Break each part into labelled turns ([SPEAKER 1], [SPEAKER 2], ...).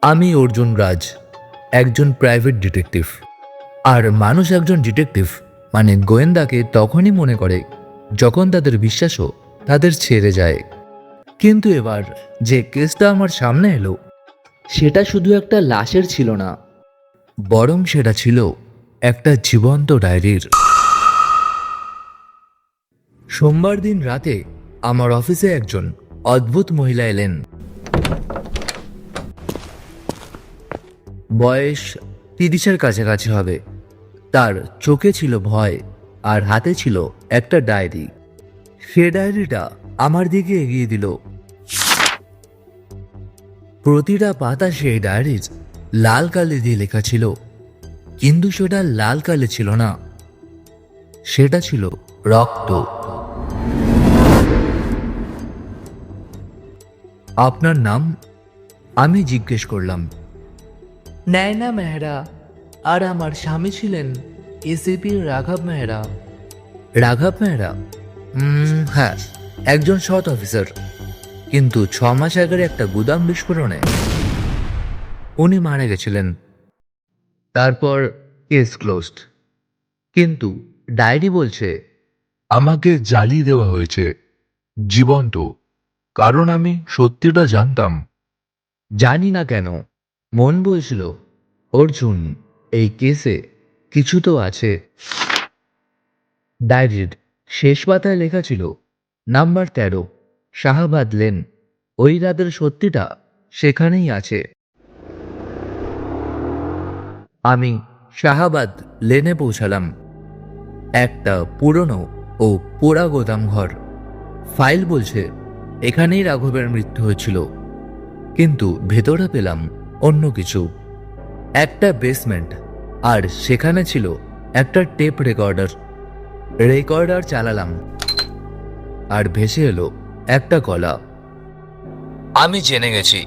[SPEAKER 1] আমি অর্জুন রাজ, একজন private detective. আর মানুষ একজন ডিটেকটিভ মানে গোয়েন্দাকে তখনই মনে করে যখন তাদের বিশ্বাসও তাদের ছেড়ে যায়। কিন্তু এবার যে কেসটা আমার সামনে এলো সেটা শুধু একটা লাশের ছিল না, বরং সেটা ছিল একটা জীবন্ত ডায়েরির। সোমবার দিন রাতে আমার অফিসে একজন অদ্ভুত মহিলা এলেন। বয়স 30-এর কাছাকাছি হবে। তার চোখে ছিল ভয় আর হাতে ছিল একটা ডায়েরি। সে ডায়েরিটা আমার দিকে এগিয়ে দিল। প্রতিটা পাতা সেই ডায়েরির লাল কালি দিয়ে লেখা ছিল, কিন্তু সেটা লাল কালি ছিল না, সেটা ছিল রক্ত। আপনার নাম? আমি জিজ্ঞেস করলাম। নয়না মেহরা, আর আমার স্বামী ছিলেন এসিপি রাঘব মেহরা। রাঘব মেহরা? হ্যাঁ, একজন সৎ অফিসার, কিন্তু 6 মাস আগের একটা গুদাম বিস্ফোরণে উনি মারা গেছিলেন। তারপর কেস ক্লোজড। কিন্তু ডায়েরি বলছে
[SPEAKER 2] আমাকে জ্বালিয়ে দেওয়া হয়েছে জীবন্ত, কারণ আমি সত্যিটা জানতাম।
[SPEAKER 1] জানি না কেন মন বলছিল, অর্জুন, এই কেসে কিছু তো আছে। ডায়েরির শেষ পাতায় লেখা ছিল নাম্বার 13, শাহবাদ লেন। ওই রাতের সত্যিটা সেখানেই আছে। আমি শাহবাদ লেনে পৌঁছালাম। একটা পুরনো ও পোড়া গোদাম ঘর। ফাইল বলছে এখানেই রাঘবের মৃত্যু হয়েছিল, কিন্তু ভেতরে পেলাম অন্য কিছু। একটা বেসমেন্ট, আর সেখানে ছিল একটা টেপ রেকর্ডার। রেকর্ডার চালালাম আর ভেসে এলো একটা গলা। আমি জেনে গেছি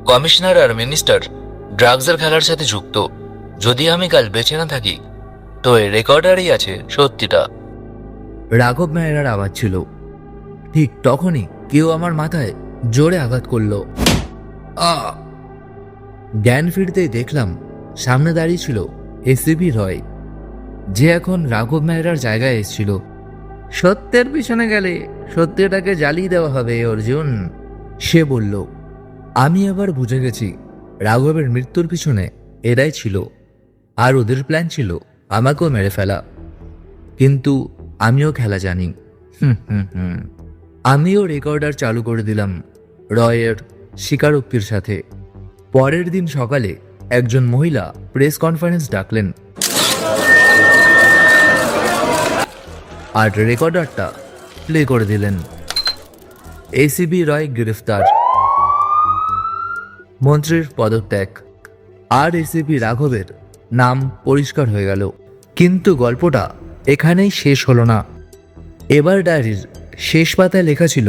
[SPEAKER 1] কমিশনার আর মিনিস্টার ড্রাগসের খেলার সাথে যুক্ত। যদি আমি কাল বেঁচে না থাকি তো এই রেকর্ডারই আছে সত্যিটা। রাঘব মেহরার আওয়াজ ছিল। ঠিক তখনই কেউ আমার মাথায় জোরে আঘাত করলো। জ্ঞান ফিরতেই দেখলাম সামনে দাঁড়িয়ে ছিল এসিপি রয়, যে এখন রাঘব মেহরার জায়গায় এসেছিল। সত্যের পিছনে গেলে সত্যটাকে জ্বালিয়ে দেওয়া হবে অর্জুন, সে বলল। আমি আবার বুঝে গেছি রাঘবের মৃত্যুর পিছনে এরাই ছিল, আর ওদের প্ল্যান ছিল আমাকেও মেরে ফেলা। কিন্তু আমিও খেলা জানি। আমিও রেকর্ডার চালু করে দিলাম রয়ের স্বীকারোক্তির সাথে। পরের দিন সকালে একজন মহিলা প্রেস কনফারেন্স ডাকলেন, আর রেকর্ডারটা প্লে করে দিলেন। এসিবি রয় গ্রেফতার, মন্ত্রীর পদত্যাগ, আর এসিপি রাঘবের নাম পরিষ্কার হয়ে গেল। কিন্তু গল্পটা এখানেই শেষ হলো না। এবার ডায়েরির শেষ পাতায় লেখা ছিল,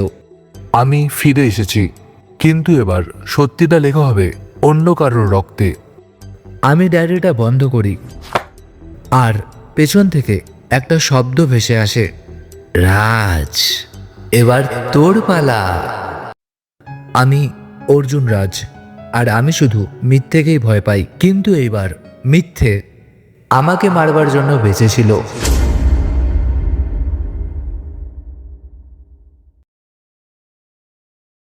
[SPEAKER 2] আমি ফিরে এসেছি, কিন্তু এবার সত্যিটা লেখা হবে অন্য কারোর রক্তে।
[SPEAKER 1] আমি ডায়েরিটা বন্ধ করি, আর পেছন থেকে একটা শব্দ ভেসে আসে, রাজ, এবার তোর পালা। আমি অর্জুন রাজ, আর আমি শুধু মিথ্যেকেই ভয় পাই, কিন্তু এইবার মিথ্যে আমাকে মারবার জন্য বেঁচেছিল।